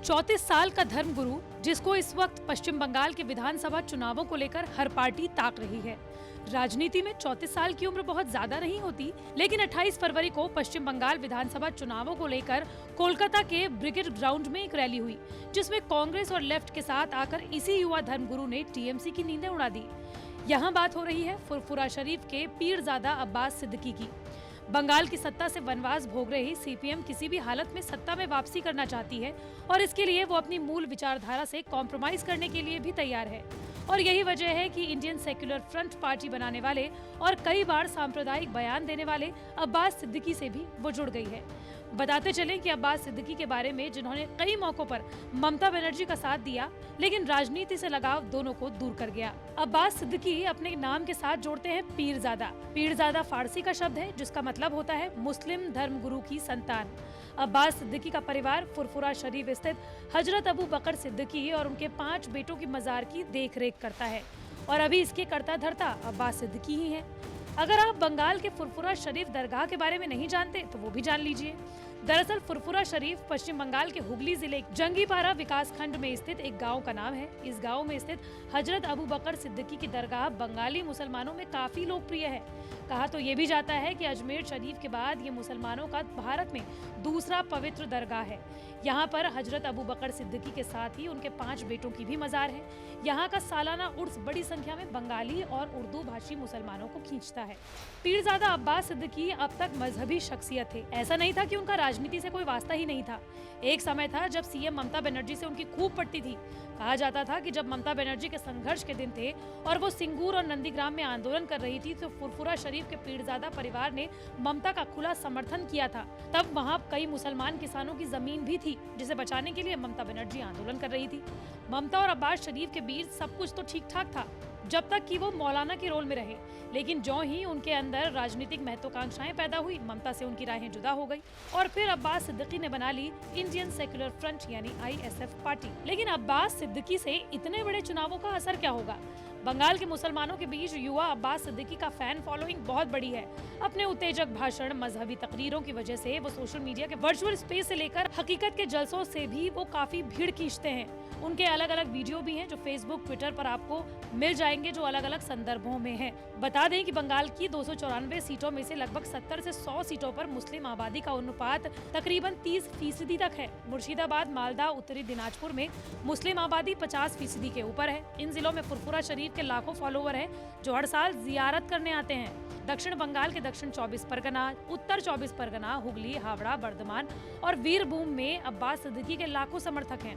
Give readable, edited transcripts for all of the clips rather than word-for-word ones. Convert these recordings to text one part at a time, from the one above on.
34 साल का धर्मगुरु, जिसको इस वक्त पश्चिम बंगाल के विधानसभा चुनावों को लेकर हर पार्टी ताक रही है। राजनीति में 34 साल की उम्र बहुत ज्यादा नहीं होती, लेकिन 28 फरवरी को पश्चिम बंगाल विधानसभा चुनावों को लेकर कोलकाता के ब्रिगेड ग्राउंड में एक रैली हुई, जिसमें कांग्रेस और लेफ्ट के साथ आकर इसी युवा धर्मगुरु ने टीएमसी की नींदें उड़ा दी। यहाँ बात हो रही है फुरफुरा शरीफ के पीरजादा अब्बास सिद्दीकी की। बंगाल की सत्ता से वनवास भोग रही सीपीएम किसी भी हालत में सत्ता में वापसी करना चाहती है और इसके लिए वो अपनी मूल विचारधारा से कॉम्प्रोमाइज करने के लिए भी तैयार है। और यही वजह है कि इंडियन सेक्युलर फ्रंट पार्टी बनाने वाले और कई बार सांप्रदायिक बयान देने वाले अब्बास सिद्दीकी से भी वो जुड़ गई है। बताते चलें कि अब्बास सिद्दीकी के बारे में, जिन्होंने कई मौकों पर ममता बनर्जी का साथ दिया, लेकिन राजनीति से लगाव दोनों को दूर कर गया। अब्बास सिद्दीकी अपने नाम के साथ जोड़ते हैं पीरजादा। पीरजादा फारसी का शब्द है, जिसका मतलब होता है मुस्लिम धर्मगुरु की संतान। अब्बास सिद्दीकी का परिवार फुरफुरा शरीफ स्थित हजरत अबू बकर सिद्दीकी और उनके 5 बेटों की मजार की देखरेख करता है और अभी इसके कर्ता धर्ता अब्बास सिद्दीकी ही है। अगर आप बंगाल के फुरफुरा शरीफ दरगाह के बारे में नहीं जानते तो वो भी जान लीजिए। दरअसल फुरफुरा शरीफ पश्चिम बंगाल के हुगली जिले जंगीपारा विकास खंड में स्थित एक गांव का नाम है। इस गांव में स्थित हजरत अबू बकर सिद्दीकी की दरगाह बंगाली मुसलमानों में काफी लोकप्रिय है। कहा तो ये भी जाता है कि अजमेर शरीफ के बाद ये मुसलमानों का भारत में दूसरा पवित्र दरगाह है। यहाँ पर हजरत अबू बकर सिद्दीकी के साथ ही उनके 5 बेटों की भी मजार है। यहाँ का सालाना उर्स बड़ी संख्या में बंगाली और उर्दू भाषी मुसलमानों को खींचता है। पीरजादा अब्बास सिद्दीकी अब तक मजहबी शख्सियत थे। ऐसा नहीं था कि उनका राजनीति से कोई वास्ता ही नहीं था। एक समय था जब सीएम ममता बनर्जी से उनकी खूब पटती थी। कहा जाता था कि जब ममता बनर्जी के संघर्ष के दिन थे और वो सिंगूर और नंदीग्राम में आंदोलन कर रही थी, तो फुरफुरा शरीफ के पीरजादा परिवार ने ममता का खुला समर्थन किया था। तब वहाँ कई मुसलमान किसानों की जमीन भी थी, जिसे बचाने के लिए ममता बनर्जी आंदोलन कर रही थी। ममता और अब्बास शरीफ के बीच सब कुछ तो ठीक ठाक था जब तक कि वो मौलाना के रोल में रहे, लेकिन जो ही उनके अंदर राजनीतिक महत्वाकांक्षाएं पैदा हुई, ममता से उनकी राहें जुदा हो गई और फिर अब्बास सिद्दीकी ने बना ली इंडियन सेक्युलर फ्रंट यानी आईएसएफ पार्टी। लेकिन अब्बास सिद्दीकी से इतने बड़े चुनावों का असर क्या होगा? बंगाल के मुसलमानों के बीच युवा अब्बास सिद्दीकी का फैन फॉलोइंग बहुत बड़ी है। अपने उत्तेजक भाषण, मजहबी तकरीरों की वजह से वो सोशल मीडिया के वर्चुअल स्पेस से लेकर हकीकत के जलसों से भी वो काफी भीड़ खींचते हैं। उनके अलग अलग वीडियो भी हैं जो फेसबुक, ट्विटर पर आपको मिल जाएंगे, जो अलग अलग संदर्भों में हैं। बता दें कि बंगाल की 294 सीटों में से लगभग 70 से 100 सीटों पर मुस्लिम आबादी का अनुपात तकरीबन 30% तक है। मुर्शिदाबाद, मालदा, उत्तरी दिनाजपुर में मुस्लिम आबादी 50% के ऊपर है। इन जिलों में फुरफुरा शरीफ के लाखों फॉलोवर हैं जो हर साल जियारत करने आते हैं। दक्षिण बंगाल के दक्षिण 24 परगना, उत्तर 24 परगना, हुगली, हावड़ा, बर्धमान और वीरभूम में अब्बास सिद्दीकी के लाखों समर्थक हैं।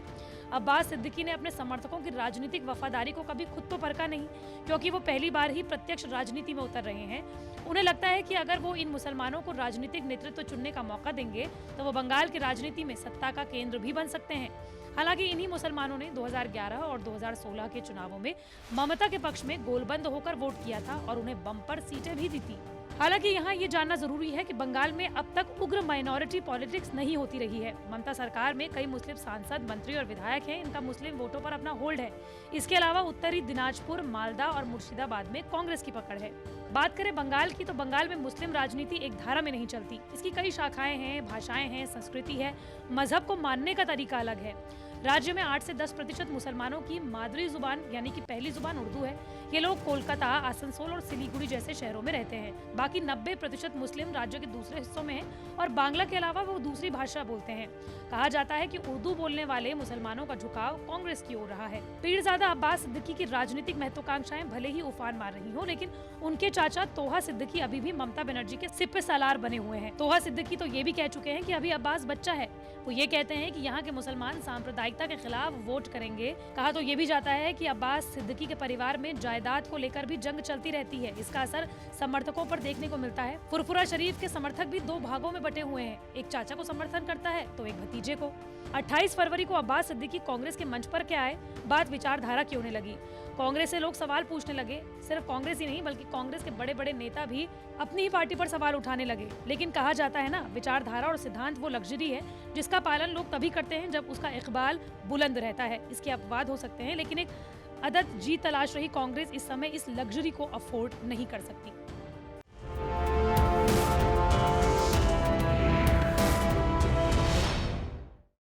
अब्बास सिद्दीकी ने अपने समर्थकों की राजनीतिक वफादारी को कभी खुद तो परखा नहीं, क्योंकि वो पहली बार ही प्रत्यक्ष राजनीति में उतर रहे हैं। उन्हें लगता है कि अगर वो इन मुसलमानों को राजनीतिक नेतृत्व चुनने का मौका देंगे तो वो बंगाल की राजनीति में सत्ता का केंद्र भी बन सकते हैं। हालांकि इन्हीं मुसलमानों ने 2011 और 2016 के चुनावों में ममता के पक्ष में गोलबंद होकर वोट किया था और उन्हें बम्पर सीटें भी दी थी। हालांकि यहाँ ये जानना जरूरी है कि बंगाल में अब तक उग्र माइनॉरिटी पॉलिटिक्स नहीं होती रही है। ममता सरकार में कई मुस्लिम सांसद, मंत्री और विधायक हैं। इनका मुस्लिम वोटों पर अपना होल्ड है। इसके अलावा उत्तरी दिनाजपुर, मालदा और मुर्शिदाबाद में कांग्रेस की पकड़ है। बात करें बंगाल की, तो बंगाल में मुस्लिम राजनीति एक धारा में नहीं चलती। इसकी कई शाखाएं हैं, भाषाएं हैं, संस्कृति है, मजहब को मानने का तरीका अलग है। राज्य में 8 से 10% मुसलमानों की मादरी जुबान यानी कि पहली जुबान उर्दू है। ये लोग कोलकाता, आसनसोल और सिलीगुड़ी जैसे शहरों में रहते हैं। बाकी 90% मुस्लिम राज्य के दूसरे हिस्सों में हैं और बांग्ला के अलावा वो दूसरी भाषा बोलते हैं। कहा जाता है कि उर्दू बोलने वाले मुसलमानों का झुकाव कांग्रेस की ओर रहा है। पीरजादा अब्बास सिद्दीकी की राजनीतिक महत्वाकांक्षाएं भले ही उफान मार रही हो, लेकिन उनके चाचा तोहा सिद्दीकी अभी भी ममता बनर्जी के सिपे सालार बने हुए हैं। तोहा सिद्दीकी तो ये भी कह चुके हैं कि अभी अब्बास बच्चा है। वो ये कहते हैं कि यहाँ के मुसलमान सांप्रदायिकता के खिलाफ वोट करेंगे। कहा तो ये भी जाता है कि अब्बास सिद्दीकी के परिवार में जायदाद को लेकर भी जंग चलती रहती है। इसका असर समर्थकों पर देखने को मिलता है। फुरफुरा शरीफ के समर्थक भी 2 भागों में बटे हुए हैं। एक चाचा को समर्थन करता है तो एक भतीजे को। 28 फरवरी को अब्बास सिद्दीकी कांग्रेस के मंच पर क्या आए, बात विचारधारा की होने लगी। कांग्रेस से लोग सवाल पूछने लगे। सिर्फ कांग्रेस ही नहीं बल्कि कांग्रेस के बड़े बड़े नेता भी अपनी ही पार्टी पर सवाल उठाने लगे। लेकिन कहा जाता है ना, विचारधारा और सिद्धांत वो लग्जरी है जिसका पालन लोग तभी करते हैं जब उसका इकबाल बुलंद रहता है। इसके अपवाद हो सकते हैं, लेकिन एक अदद जी तलाश रही कांग्रेस इस समय इस लग्जरी को अफोर्ड नहीं कर सकती।